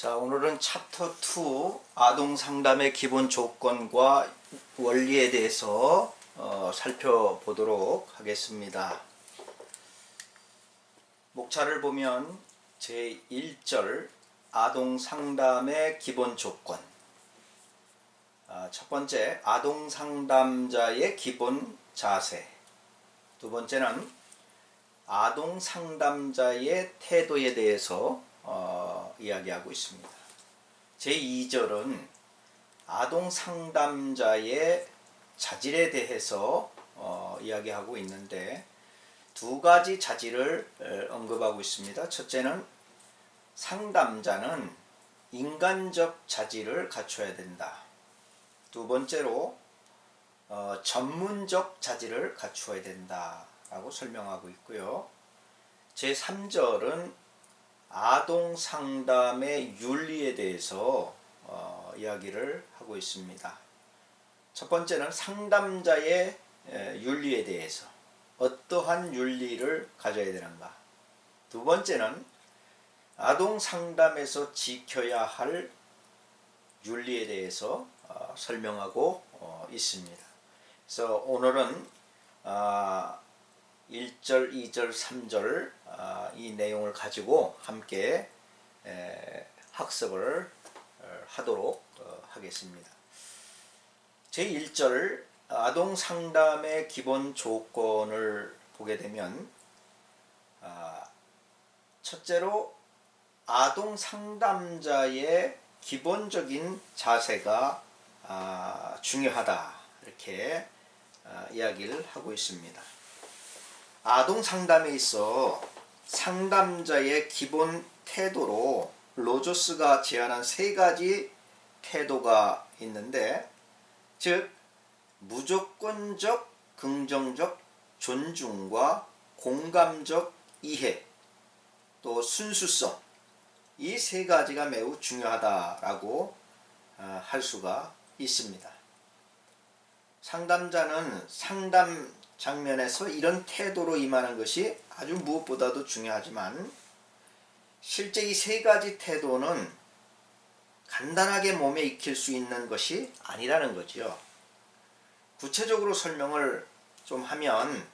자, 오늘은 챕터 2 아동 상담의 기본 조건과 원리에 대해서 살펴보도록 하겠습니다. 목차를 보면 제1절 아동 상담의 기본 조건, 첫 번째 아동 상담자의 기본 자세, 두 번째는 아동 상담자의 태도에 대해서 이야기하고 있습니다. 제2절은 아동 상담자의 자질에 대해서 이야기하고 있는데 두 가지 자질을 언급하고 있습니다. 첫째는 상담자는 인간적 자질을 갖춰야 된다. 두 번째로 전문적 자질을 갖추어야 된다 라고 설명하고 있고요. 제3절은 아동 상담의 윤리에 대해서 이야기를 하고 있습니다. 첫 번째는 상담자의 윤리에 대해서 어떠한 윤리를 가져야 되는가. 두 번째는 아동 상담에서 지켜야 할 윤리에 대해서 설명하고 있습니다. 그래서 오늘은 1절, 2절, 3절 이 내용을 가지고 함께 학습을 하도록 하겠습니다. 제1절 아동 상담의 기본 조건을 보게 되면 첫째로 아동 상담자의 기본적인 자세가 중요하다 이렇게 이야기를 하고 있습니다. 아동 상담에 있어 상담자의 기본 태도로 로저스가 제안한 세 가지 태도가 있는데, 즉 무조건적 긍정적 존중과 공감적 이해, 또 순수성, 이 세 가지가 매우 중요하다라고 할 수가 있습니다. 상담자는 상담 장면에서 이런 태도로 임하는 것이 아주 무엇보다도 중요하지만 실제 이 세 가지 태도는 간단하게 몸에 익힐 수 있는 것이 아니라는 거죠. 구체적으로 설명을 좀 하면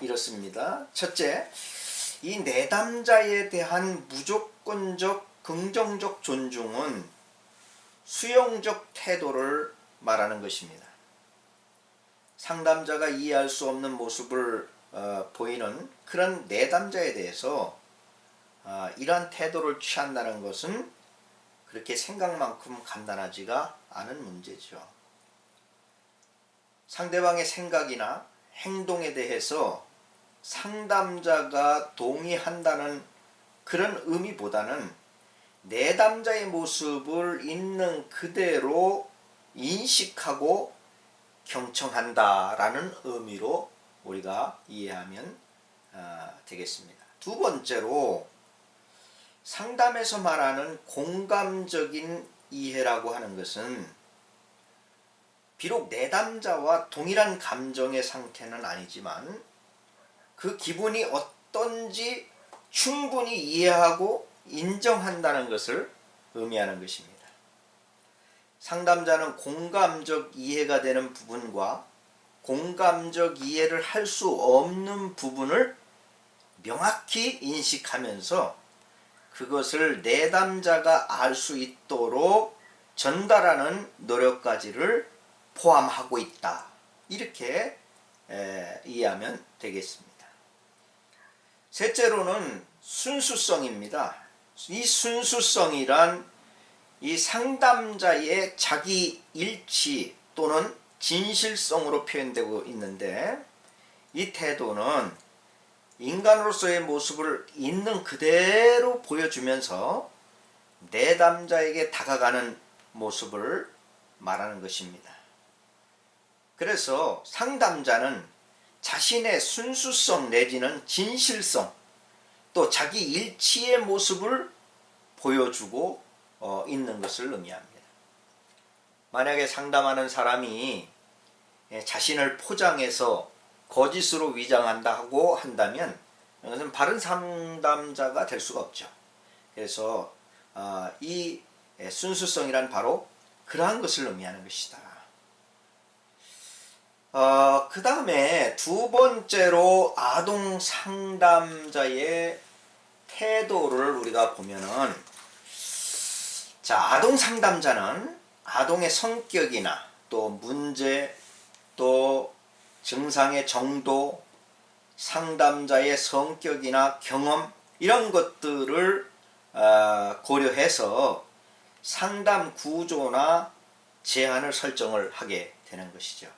이렇습니다. 첫째, 이 내담자에 대한 무조건적 긍정적 존중은 수용적 태도를 말하는 것입니다. 상담자가 이해할 수 없는 모습을 보이는 그런 내담자에 대해서 이러한 태도를 취한다는 것은 그렇게 생각만큼 간단하지가 않은 문제죠. 상대방의 생각이나 행동에 대해서 상담자가 동의한다는 그런 의미보다는 내담자의 모습을 있는 그대로 인식하고 경청한다라는 의미로 우리가 이해하면 되겠습니다. 두 번째로 상담에서 말하는 공감적인 이해라고 하는 것은 비록 내담자와 동일한 감정의 상태는 아니지만 그 기분이 어떤지 충분히 이해하고 인정한다는 것을 의미하는 것입니다. 상담자는 공감적 이해가 되는 부분과 공감적 이해를 할 수 없는 부분을 명확히 인식하면서 그것을 내담자가 알 수 있도록 전달하는 노력까지를 포함하고 있다. 이렇게 이해하면 되겠습니다. 셋째로는 순수성입니다. 이 순수성이란 이 상담자의 자기 일치 또는 진실성으로 표현되고 있는데, 이 태도는 인간으로서의 모습을 있는 그대로 보여주면서 내담자에게 다가가는 모습을 말하는 것입니다. 그래서 상담자는 자신의 순수성 내지는 진실성, 또 자기 일치의 모습을 보여주고 있는 것을 의미합니다. 만약에 상담하는 사람이 자신을 포장해서 거짓으로 위장한다고 한다면 이것은 바른 상담자가 될 수가 없죠. 그래서 이 순수성이란 바로 그러한 것을 의미하는 것이다. 그 다음에 두 번째로 아동 상담자의 태도를 우리가 보면은, 자, 아동 상담자는 아동의 성격이나 또 문제, 또 증상의 정도, 상담자의 성격이나 경험, 이런 것들을 고려해서 상담 구조나 제한을 설정을 하게 되는 것이죠.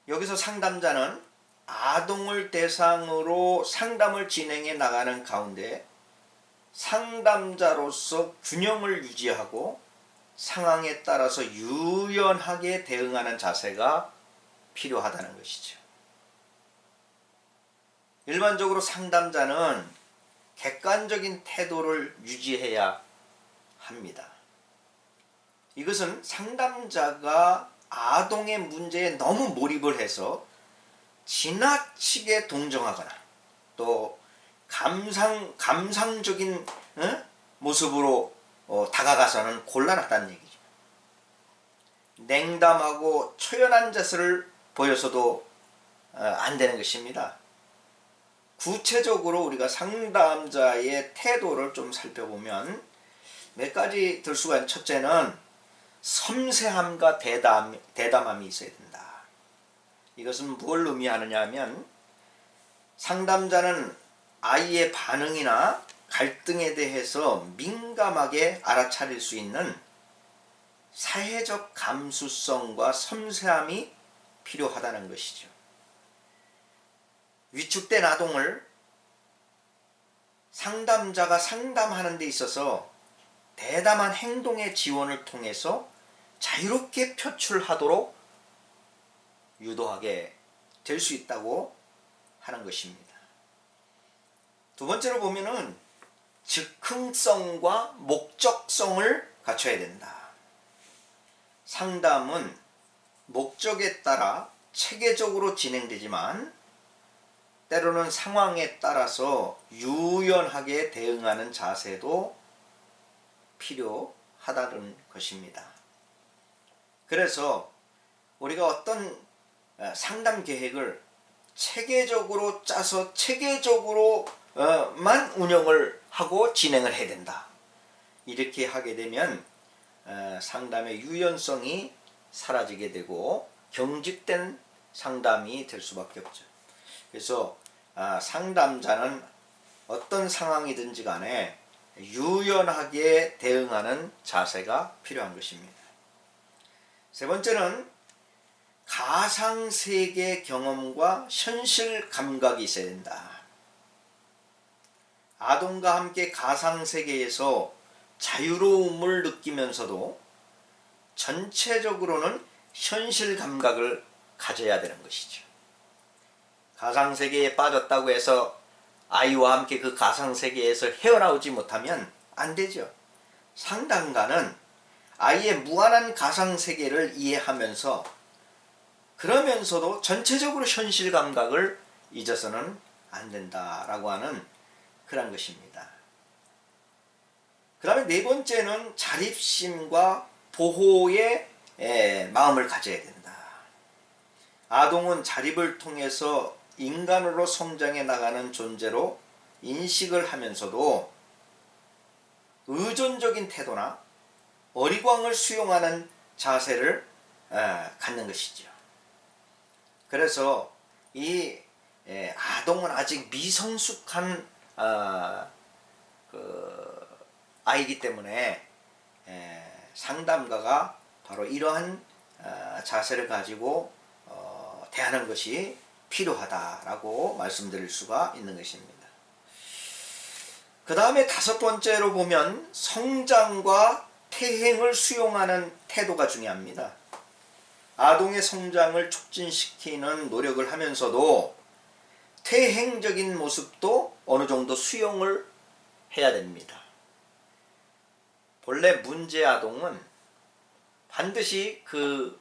여기서 상담자는 아동을 대상으로 상담을 진행해 나가는 가운데 상담자로서 균형을 유지하고 상황에 따라서 유연하게 대응하는 자세가 필요하다는 것이죠. 일반적으로 상담자는 객관적인 태도를 유지해야 합니다. 이것은 상담자가 아동의 문제에 너무 몰입을 해서 지나치게 동정하거나 또 감상적인 모습으로 다가가서는 곤란하다는 얘기죠. 냉담하고 초연한 자세를 보여서도 안 되는 것입니다. 구체적으로 우리가 상담자의 태도를 좀 살펴보면 몇 가지 들 수가 있는, 첫째는 섬세함과 대담함이 있어야 된다. 이것은 무엇을 의미하느냐 하면, 상담자는 아이의 반응이나 갈등에 대해서 민감하게 알아차릴 수 있는 사회적 감수성과 섬세함이 필요하다는 것이죠. 위축된 아동을 상담자가 상담하는 데 있어서 대담한 행동의 지원을 통해서 자유롭게 표출하도록 유도하게 될 수 있다고 하는 것입니다. 두 번째로 보면은 즉흥성과 목적성을 갖춰야 된다. 상담은 목적에 따라 체계적으로 진행되지만 때로는 상황에 따라서 유연하게 대응하는 자세도 필요하다는 것입니다. 그래서 우리가 어떤 상담 계획을 체계적으로 짜서 체계적으로만 운영을 하고 진행을 해야 된다. 이렇게 하게 되면 상담의 유연성이 사라지게 되고 경직된 상담이 될 수밖에 없죠. 그래서 상담자는 어떤 상황이든지 간에 유연하게 대응하는 자세가 필요한 것입니다. 세 번째는 가상세계 경험과 현실 감각이 있어야 된다. 아동과 함께 가상세계에서 자유로움을 느끼면서도 전체적으로는 현실 감각을 가져야 되는 것이죠. 가상세계에 빠졌다고 해서 아이와 함께 그 가상세계에서 헤어나오지 못하면 안 되죠. 상담가는 아이의 무한한 가상세계를 이해하면서 그러면서도 전체적으로 현실 감각을 잊어서는 안 된다라고 하는 그런 것입니다. 그 다음에 네 번째는 자립심과 보호의 마음을 가져야 된다. 아동은 자립을 통해서 인간으로 성장해 나가는 존재로 인식을 하면서도 의존적인 태도나 어리광을 수용하는 자세를 갖는 것이죠. 그래서 이 아동은 아직 미성숙한 아이기 때문에 상담가가 바로 이러한 자세를 가지고 대하는 것이 필요하다라고 말씀드릴 수가 있는 것입니다. 그 다음에 다섯 번째로 보면 성장과 퇴행을 수용하는 태도가 중요합니다. 아동의 성장을 촉진시키는 노력을 하면서도 퇴행적인 모습도 어느 정도 수용을 해야 됩니다. 본래 문제 아동은 반드시 그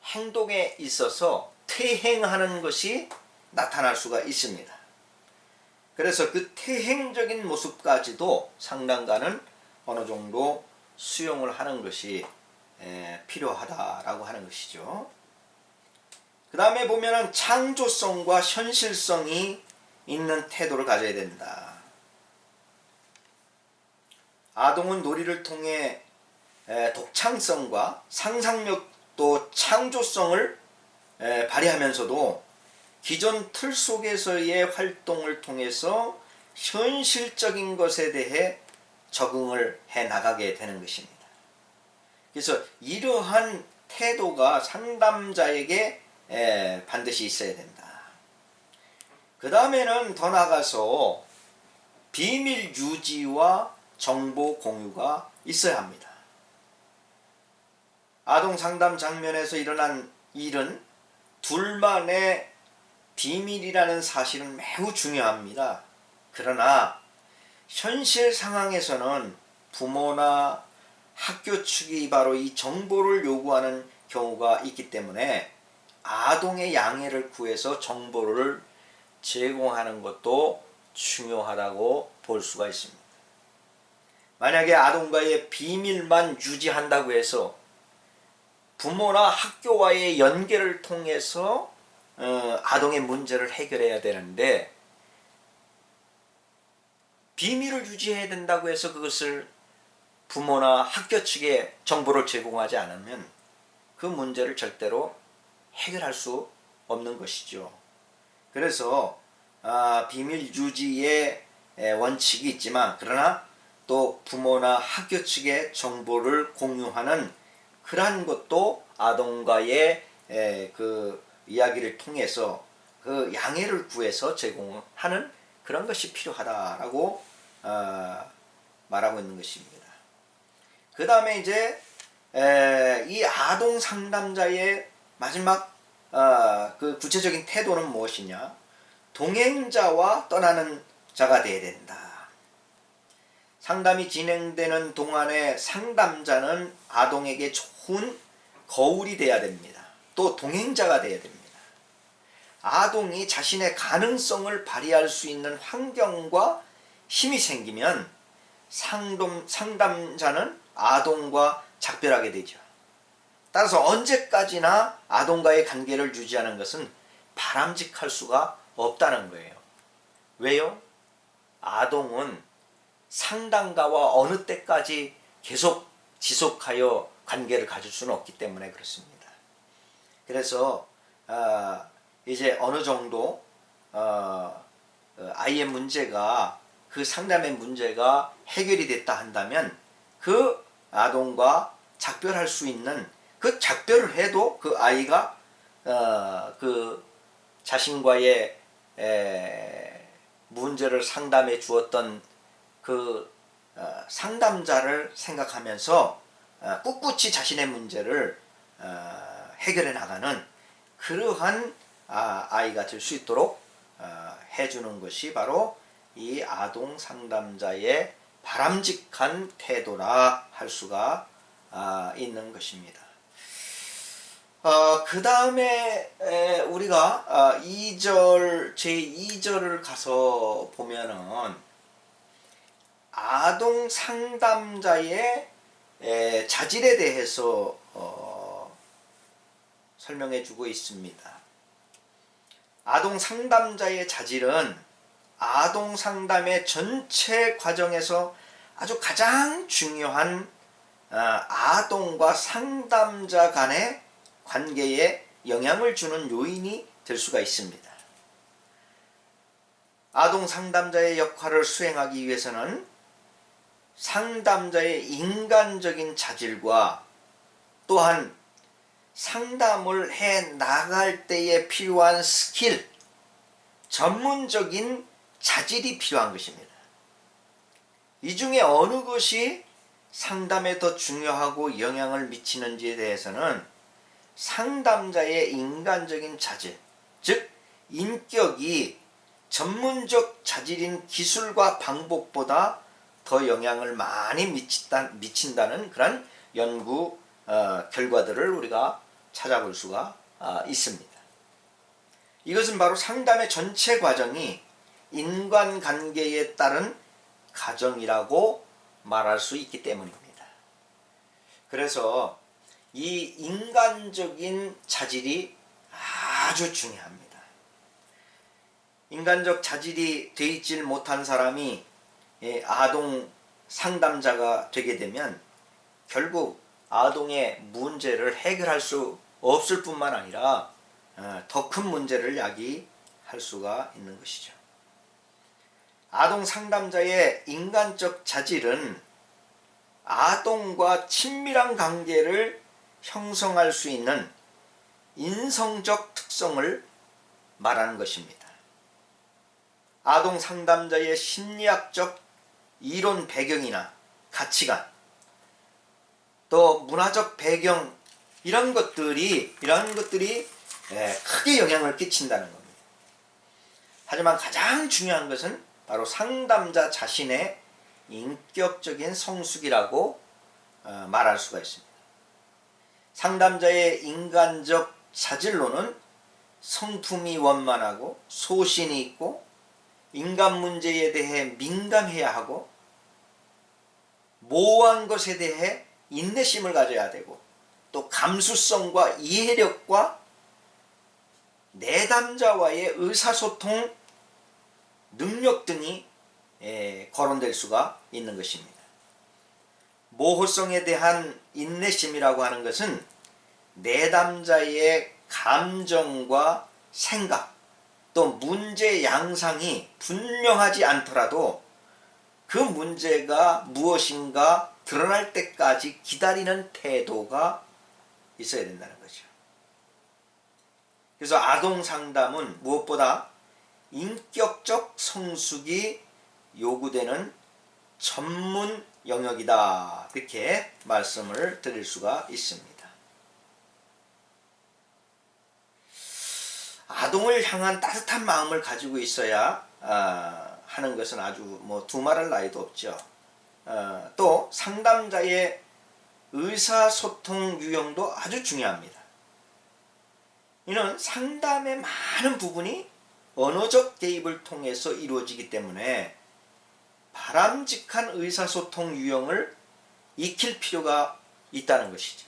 행동에 있어서 퇴행하는 것이 나타날 수가 있습니다. 그래서 그 태행적인 모습까지도 상담가는 어느 정도 수용을 하는 것이 필요하다라고 하는 것이죠. 그 다음에 보면은 창조성과 현실성이 있는 태도를 가져야 된다. 아동은 놀이를 통해 독창성과 상상력도 창조성을 발휘하면서도 기존 틀 속에서의 활동을 통해서 현실적인 것에 대해 적응을 해 나가게 되는 것입니다. 그래서 이러한 태도가 상담자에게 반드시 있어야 된다. 그 다음에는 더 나아가서 비밀 유지와 정보 공유가 있어야 합니다. 아동 상담 장면에서 일어난 일은 둘만의 비밀이라는 사실은 매우 중요합니다. 그러나 현실 상황에서는 부모나 학교 측이 바로 이 정보를 요구하는 경우가 있기 때문에 아동의 양해를 구해서 정보를 제공하는 것도 중요하다고 볼 수가 있습니다. 만약에 아동과의 비밀만 유지한다고 해서 부모나 학교와의 연계를 통해서 아동의 문제를 해결해야 되는데, 비밀을 유지해야 된다고 해서 그것을 부모나 학교 측에 정보를 제공하지 않으면 그 문제를 절대로 해결할 수 없는 것이죠. 그래서 비밀 유지의 원칙이 있지만, 그러나 또 부모나 학교 측에 정보를 공유하는 그러한 것도 아동과의 그 이야기를 통해서 그 양해를 구해서 제공하는 그런 것이 필요하다라고 말하고 있는 것입니다. 그 다음에 이제 이 아동 상담자의 마지막 그 구체적인 태도는 무엇이냐? 동행자와 떠나는 자가 되어야 된다. 상담이 진행되는 동안에 상담자는 아동에게 좋은 거울이 되어야 됩니다. 또 동행자가 되어야 됩니다. 아동이 자신의 가능성을 발휘할 수 있는 환경과 힘이 생기면 상담자는 아동과 작별하게 되죠. 따라서 언제까지나 아동과의 관계를 유지하는 것은 바람직할 수가 없다는 거예요. 왜요? 아동은 상담가와 어느 때까지 계속 지속하여 관계를 가질 수는 없기 때문에 그렇습니다. 그래서 이제 어느 정도 아이의 문제가, 그 상담의 문제가 해결이 됐다 한다면 그 아동과 작별할 수 있는, 그 작별을 해도 그 아이가 그 자신과의 문제를 상담해 주었던 그 상담자를 생각하면서 꿋꿋이 자신의 문제를 해결해 나가는 그러한 아이가 될 수 있도록 해주는 것이 바로 이 아동 상담자의 바람직한 태도라 할 수가 있는 것입니다. 그 다음에 우리가 2절, 제2절을 가서 보면은 아동 상담자의 자질에 대해서 설명해 주고 있습니다. 아동 상담자의 자질은 아동 상담의 전체 과정에서 아주 가장 중요한 아동과 상담자 간의 관계에 영향을 주는 요인이 될 수가 있습니다. 아동 상담자의 역할을 수행하기 위해서는 상담자의 인간적인 자질과 또한 상담을 해 나갈 때에 필요한 스킬, 전문적인 자질이 필요한 것입니다. 이 중에 어느 것이 상담에 더 중요하고 영향을 미치는지에 대해서는 상담자의 인간적인 자질, 즉 인격이 전문적 자질인 기술과 방법보다 더 영향을 많이 미친다는 그런 연구 결과들을 우리가 찾아볼 수가 있습니다. 이것은 바로 상담의 전체 과정이 인간관계에 따른 가정이라고 말할 수 있기 때문입니다. 그래서 이 인간적인 자질이 아주 중요합니다. 인간적 자질이 되어 있질 못한 사람이 아동 상담자가 되게 되면 결국 아동의 문제를 해결할 수 없을 뿐만 아니라 더 큰 문제를 야기할 수가 있는 것이죠. 아동 상담자의 인간적 자질은 아동과 친밀한 관계를 형성할 수 있는 인성적 특성을 말하는 것입니다. 아동 상담자의 심리학적 이론 배경이나 가치관, 또 문화적 배경, 이런 것들이 크게 영향을 끼친다는 겁니다. 하지만 가장 중요한 것은 바로 상담자 자신의 인격적인 성숙이라고 말할 수가 있습니다. 상담자의 인간적 자질로는 성품이 원만하고 소신이 있고 인간 문제에 대해 민감해야 하고 모호한 것에 대해 인내심을 가져야 되고 또 감수성과 이해력과 내담자와의 의사소통 능력 등이 거론될 수가 있는 것입니다. 모호성에 대한 인내심이라고 하는 것은 내담자의 감정과 생각 또 문제 양상이 분명하지 않더라도 그 문제가 무엇인가 드러날 때까지 기다리는 태도가 있어야 된다는 거죠. 그래서 아동 상담은 무엇보다 인격적 성숙이 요구되는 전문 영역이다, 이렇게 말씀을 드릴 수가 있습니다. 아동을 향한 따뜻한 마음을 가지고 있어야 하는 것은 아주 두말할 나위도 없죠. 또 상담자의 의사소통 유형도 아주 중요합니다. 이는 상담의 많은 부분이 언어적 개입을 통해서 이루어지기 때문에 바람직한 의사소통 유형을 익힐 필요가 있다는 것이죠.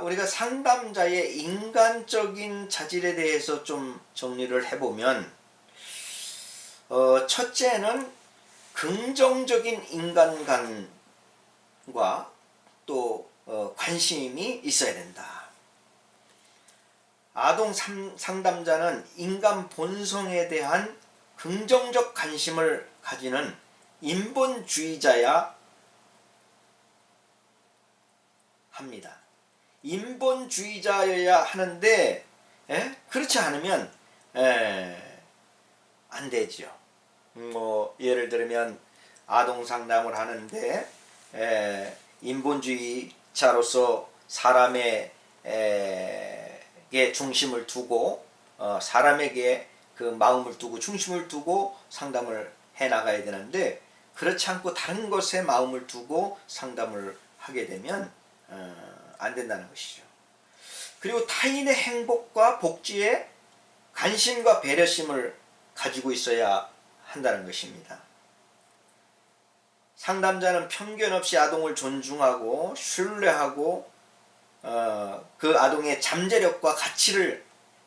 우리가 상담자의 인간적인 자질에 대해서 좀 정리를 해보면 첫째는 긍정적인 인간관과 또 관심이 있어야 된다. 아동 상담자는 인간 본성에 대한 긍정적 관심을 가지는 인본주의자야 합니다. 인본주의자여야 하는데 그렇지 않으면 안 되죠. 예를 들면 아동 상담을 하는데 인본주의자로서 사람의 중심을 두고 사람에게 그 마음을 두고 중심을 두고 상담을 해 나가야 되는데 그렇지 않고 다른 것에 마음을 두고 상담을 하게 되면 안 된다는 것이죠. 그리고 타인의 행복과 복지에 관심과 배려심을 가지고 있어야 한다는 것입니다. 상담자는 편견 없이 아동을 존중하고 신뢰하고 그 아동의 잠재력과 가치를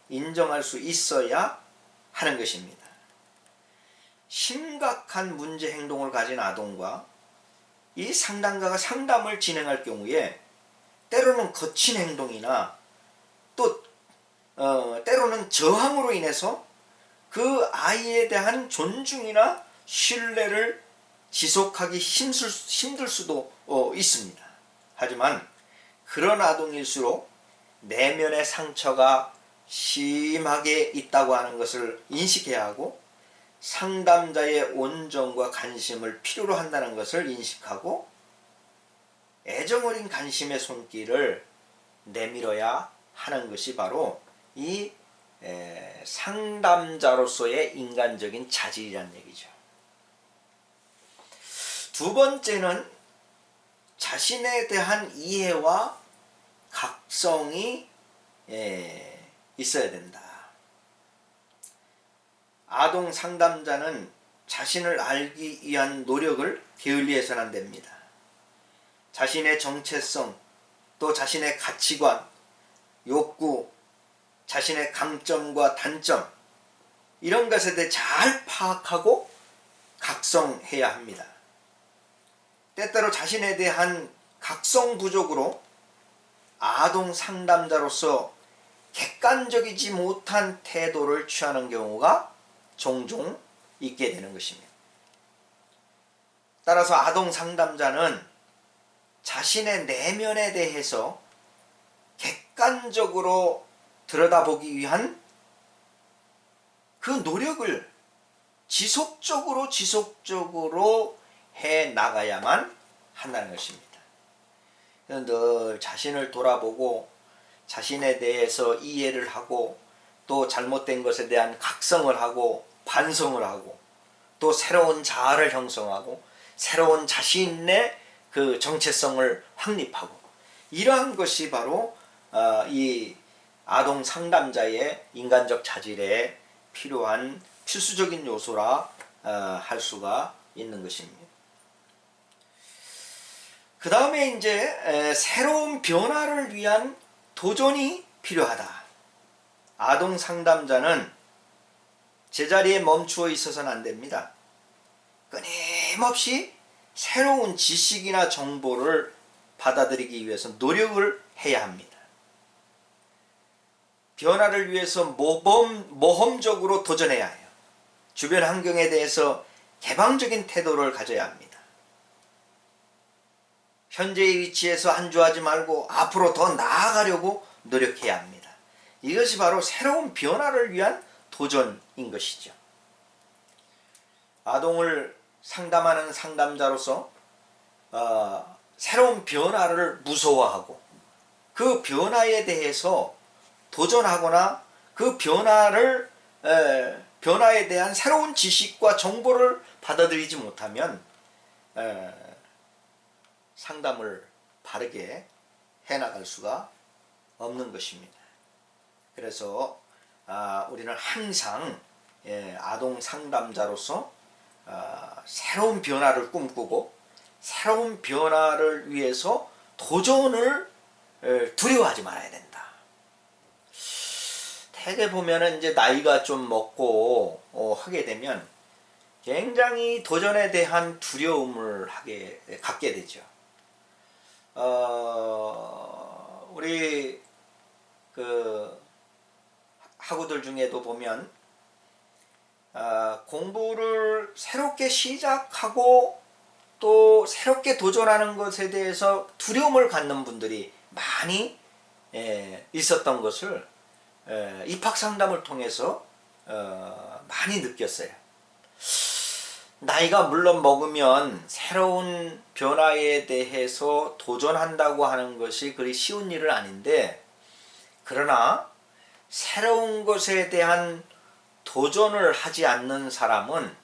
인정할 수 있어야 하는 것입니다. 심각한 문제 행동을 가진 아동과 이 상담가가 상담을 진행할 경우에 때로는 거친 행동이나 또 때로는 저항으로 인해서 그 아이에 대한 존중이나 신뢰를 지속하기 힘들 수도 있습니다. 하지만 그런 아동일수록 내면의 상처가 심하게 있다고 하는 것을 인식해야 하고 상담자의 온정과 관심을 필요로 한다는 것을 인식하고 애정어린 관심의 손길을 내밀어야 하는 것이 바로 이 상담자로서의 인간적인 자질이라는 얘기죠. 두 번째는 자신에 대한 이해와 각성이 있어야 된다. 아동 상담자는 자신을 알기 위한 노력을 게을리해서는 안 됩니다. 자신의 정체성, 또 자신의 가치관, 욕구, 자신의 강점과 단점, 이런 것에 대해 잘 파악하고 각성해야 합니다. 때때로 자신에 대한 각성 부족으로 아동 상담자로서 객관적이지 못한 태도를 취하는 경우가 종종 있게 되는 것입니다. 따라서 아동 상담자는 자신의 내면에 대해서 객관적으로 들여다보기 위한 그 노력을 지속적으로 해 나가야만 한다는 것입니다. 늘 자신을 돌아보고 자신에 대해서 이해를 하고 또 잘못된 것에 대한 각성을 하고 반성을 하고 또 새로운 자아를 형성하고 새로운 자신의 그 정체성을 확립하고, 이러한 것이 바로 이 아동 상담자의 인간적 자질에 필요한 필수적인 요소라 할 수가 있는 것입니다. 그 다음에 이제 새로운 변화를 위한 도전이 필요하다. 아동 상담자는 제자리에 멈추어 있어서는 안 됩니다. 끊임없이 새로운 지식이나 정보를 받아들이기 위해서 노력을 해야 합니다. 변화를 위해서 모험적으로 도전해야 해요. 주변 환경에 대해서 개방적인 태도를 가져야 합니다. 현재의 위치에서 안주하지 말고 앞으로 더 나아가려고 노력해야 합니다. 이것이 바로 새로운 변화를 위한 도전인 것이죠. 아동을 상담하는 상담자로서 새로운 변화를 무서워하고 그 변화에 대해서 도전하거나 그 변화에 대한 새로운 지식과 정보를 받아들이지 못하면 상담을 바르게 해나갈 수가 없는 것입니다. 그래서 우리는 항상 아동 상담자로서 새로운 변화를 꿈꾸고 새로운 변화를 위해서 도전을 두려워하지 말아야 된다. 대개 보면은 이제 나이가 좀 먹고 하게 되면 굉장히 도전에 대한 두려움을 갖게 되죠. 우리 그 학우들 중에도 보면 공부를 새롭게 시작하고 또 새롭게 도전하는 것에 대해서 두려움을 갖는 분들이 많이 있었던 것을 입학상담을 통해서 많이 느꼈어요. 나이가 물론 먹으면 새로운 변화에 대해서 도전한다고 하는 것이 그리 쉬운 일은 아닌데, 그러나 새로운 것에 대한 도전을 하지 않는 사람은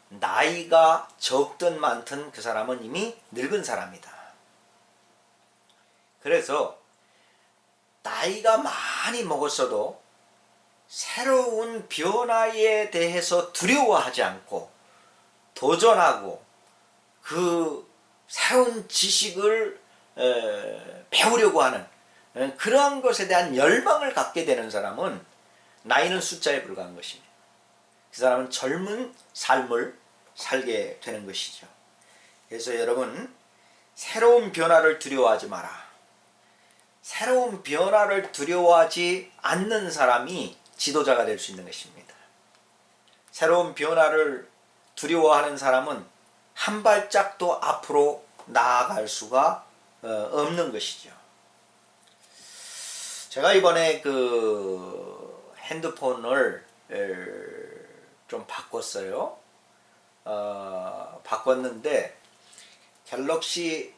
나이가 적든 많든 그 사람은 이미 늙은 사람이다. 그래서 나이가 많이 먹었어도 새로운 변화에 대해서 두려워하지 않고 도전하고 그 새로운 지식을 배우려고 하는 그러한 것에 대한 열망을 갖게 되는 사람은 나이는 숫자에 불과한 것입니다. 그 사람은 젊은 삶을 살게 되는 것이죠. 그래서 여러분, 새로운 변화를 두려워하지 마라. 새로운 변화를 두려워하지 않는 사람이 지도자가 될 수 있는 것입니다. 새로운 변화를 두려워하는 사람은 한 발짝도 앞으로 나아갈 수가 없는 것이죠. 제가 이번에 그 핸드폰을 좀 바꿨어요. 바꿨는데 갤럭시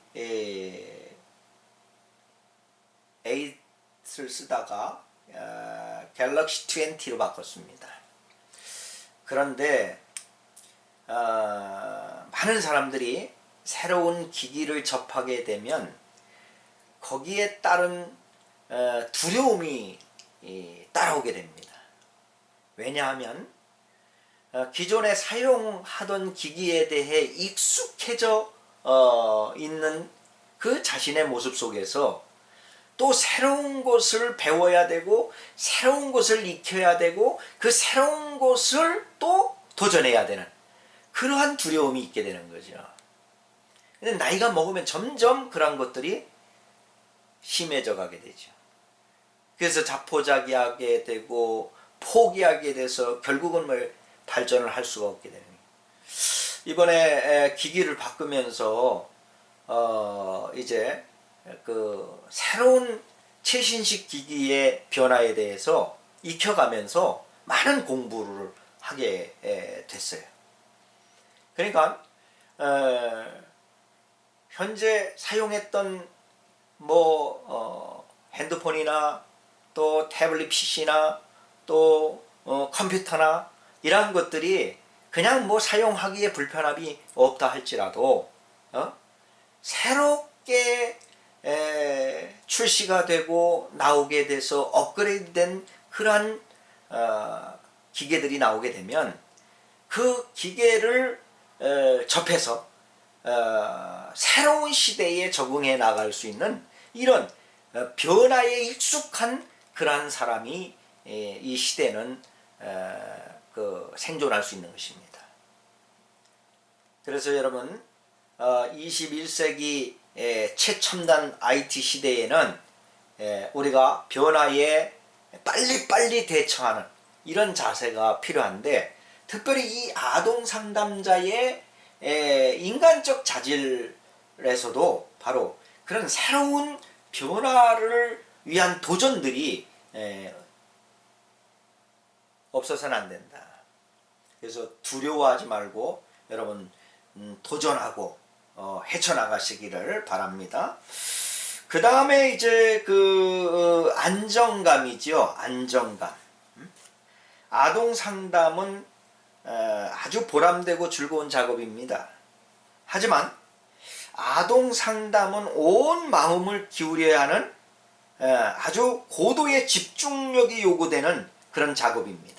8을 쓰다가 갤럭시 20로 바꿨습니다. 그런데 많은 사람들이 새로운 기기를 접하게 되면 거기에 따른 두려움이 따라오게 됩니다. 왜냐하면 기존에 사용하던 기기에 대해 익숙해져 있는 그 자신의 모습 속에서 또 새로운 것을 배워야 되고 새로운 것을 익혀야 되고 그 새로운 것을 또 도전해야 되는 그러한 두려움이 있게 되는 거죠. 근데 나이가 먹으면 점점 그런 것들이 심해져 가게 되죠. 그래서 자포자기하게 되고 포기하게 돼서 결국은 뭐 발전을 할 수가 없게 되는 거예요. 이번에 기기를 바꾸면서 이제 그 새로운 최신식 기기의 변화에 대해서 익혀가면서 많은 공부를 하게 됐어요. 그러니까 현재 사용했던 뭐 핸드폰이나 또 태블릿 PC나 또 컴퓨터나 이러한 것들이 그냥 뭐 사용하기에 불편함이 없다 할지라도 새롭게 출시가 되고 나오게 돼서 업그레이드된 그러한 기계들이 나오게 되면 그 기계를 접해서 새로운 시대에 적응해 나갈 수 있는 이런 변화에 익숙한 그러한 사람이 이 시대는 생존할 수 있는 것입니다. 그래서 여러분 21세기 최첨단 IT 시대에는 우리가 변화에 빨리빨리 대처하는 이런 자세가 필요한데 특별히 이 아동 상담자의 인간적 자질에서도 바로 그런 새로운 변화를 위한 도전들이 없어서는 안 된다. 그래서 두려워하지 말고 여러분 도전하고 헤쳐나가시기를 바랍니다. 그 다음에 이제 그 안정감이죠. 안정감. 아동 상담은 아주 보람되고 즐거운 작업입니다. 하지만 아동 상담은 온 마음을 기울여야 하는 아주 고도의 집중력이 요구되는 그런 작업입니다.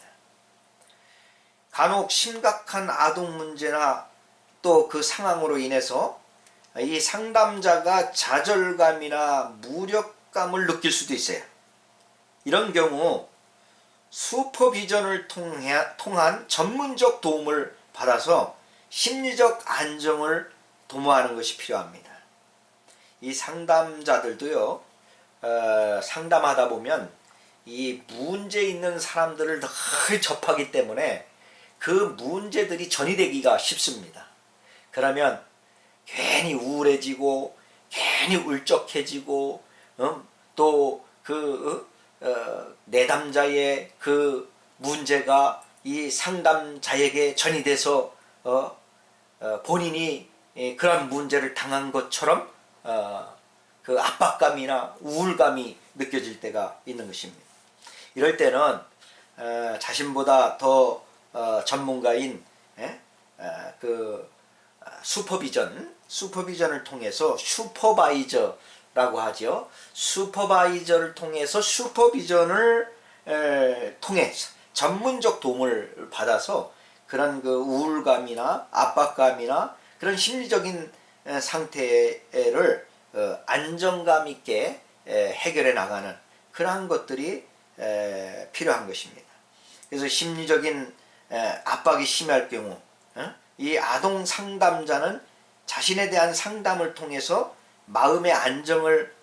간혹 심각한 아동 문제나 또 그 상황으로 인해서 이 상담자가 좌절감이나 무력감을 느낄 수도 있어요. 이런 경우 슈퍼비전을 통한 전문적 도움을 받아서 심리적 안정을 도모하는 것이 필요합니다. 이 상담자들도요, 상담하다 보면 이 문제 있는 사람들을 늘 접하기 때문에 그 문제들이 전이되기가 쉽습니다. 그러면 괜히 우울해지고 괜히 울적해지고 또 그 내담자의 그 문제가 이 상담자에게 전이돼서 본인이 그런 문제를 당한 것처럼 그 압박감이나 우울감이 느껴질 때가 있는 것입니다. 이럴 때는 자신보다 더 전문가인 그 슈퍼비전을 통해서 슈퍼바이저라고 하죠. 슈퍼바이저를 통해서 슈퍼비전을 통해 전문적 도움을 받아서 그런 그 우울감이나 압박감이나 그런 심리적인 상태를 안정감 있게 해결해 나가는 그러한 것들이 필요한 것입니다. 그래서 심리적인 압박이 심할 경우 이 아동 상담자는 자신에 대한 상담을 통해서 마음의 안정을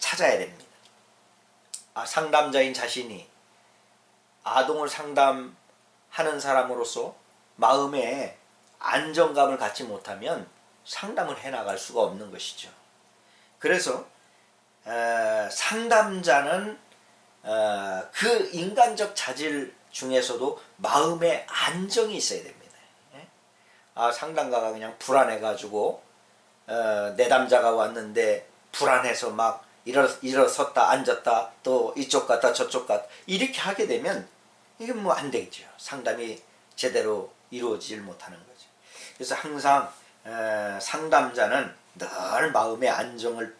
찾아야 됩니다. 상담자인 자신이 아동을 상담하는 사람으로서 마음에 안정감을 갖지 못하면 상담을 해나갈 수가 없는 것이죠. 그래서 상담자는 그 인간적 자질 중에서도 마음의 안정이 있어야 됩니다. 상담가가 그냥 불안해가지고 내담자가 왔는데 불안해서 막 일어섰다 앉았다 또 이쪽 갔다 저쪽 갔다 이렇게 하게 되면 이게 뭐 안 되겠죠. 상담이 제대로 이루어지질 못하는 거죠. 그래서 항상 상담자는 늘 마음의 안정을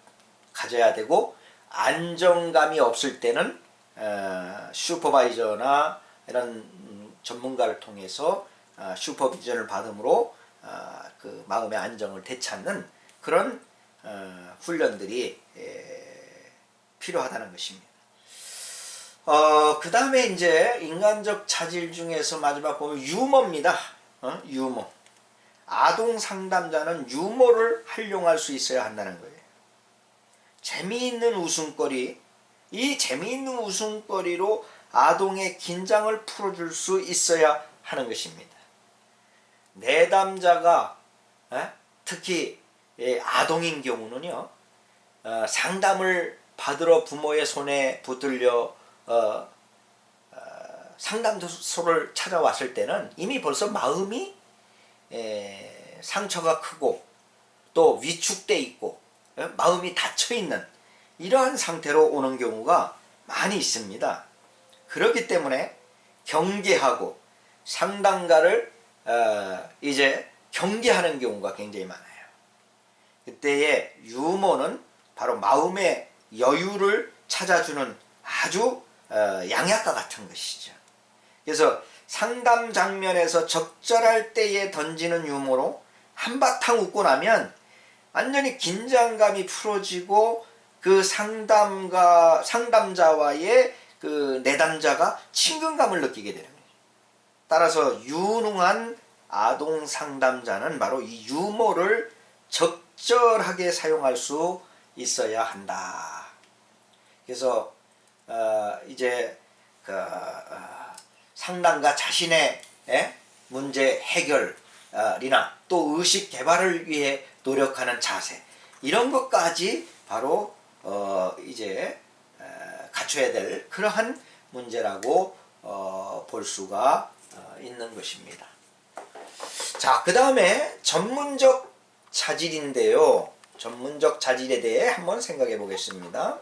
가져야 되고 안정감이 없을 때는 슈퍼바이저나 이런 전문가를 통해서 슈퍼비전을 받음으로 그 마음의 안정을 되찾는 그런 훈련들이 필요하다는 것입니다. 그 다음에 이제 인간적 자질 중에서 마지막 보면 유머입니다. 유머. 아동 상담자는 유머를 활용할 수 있어야 한다는 거예요. 재미있는 웃음거리, 이 재미있는 웃음거리로 아동의 긴장을 풀어줄 수 있어야 하는 것입니다. 내담자가 특히 아동인 경우는요, 상담을 받으러 부모의 손에 붙들려 상담소를 찾아왔을 때는 이미 벌써 마음이 상처가 크고 또 위축돼 있고 마음이 닫혀 있는 이러한 상태로 오는 경우가 많이 있습니다. 그렇기 때문에 경계하고 상담가를 이제 경계하는 경우가 굉장히 많아요. 그때의 유머는 바로 마음의 여유를 찾아주는 아주 양약과 같은 것이죠. 그래서 상담 장면에서 적절할 때에 던지는 유머로 한바탕 웃고 나면 완전히 긴장감이 풀어지고 그 상담자와의 그 내담자가 친근감을 느끼게 되는 거예요. 따라서 유능한 아동 상담자는 바로 이 유머를 적절하게 사용할 수 있어야 한다. 그래서 이제 상담가 자신의 문제 해결이나 또 의식 개발을 위해 노력하는 자세, 이런 것까지 바로 이제 갖춰야 될 그러한 문제라고 볼 수가 있는 것입니다. 자, 그 다음에 전문적 자질인데요. 전문적 자질에 대해 한번 생각해 보겠습니다.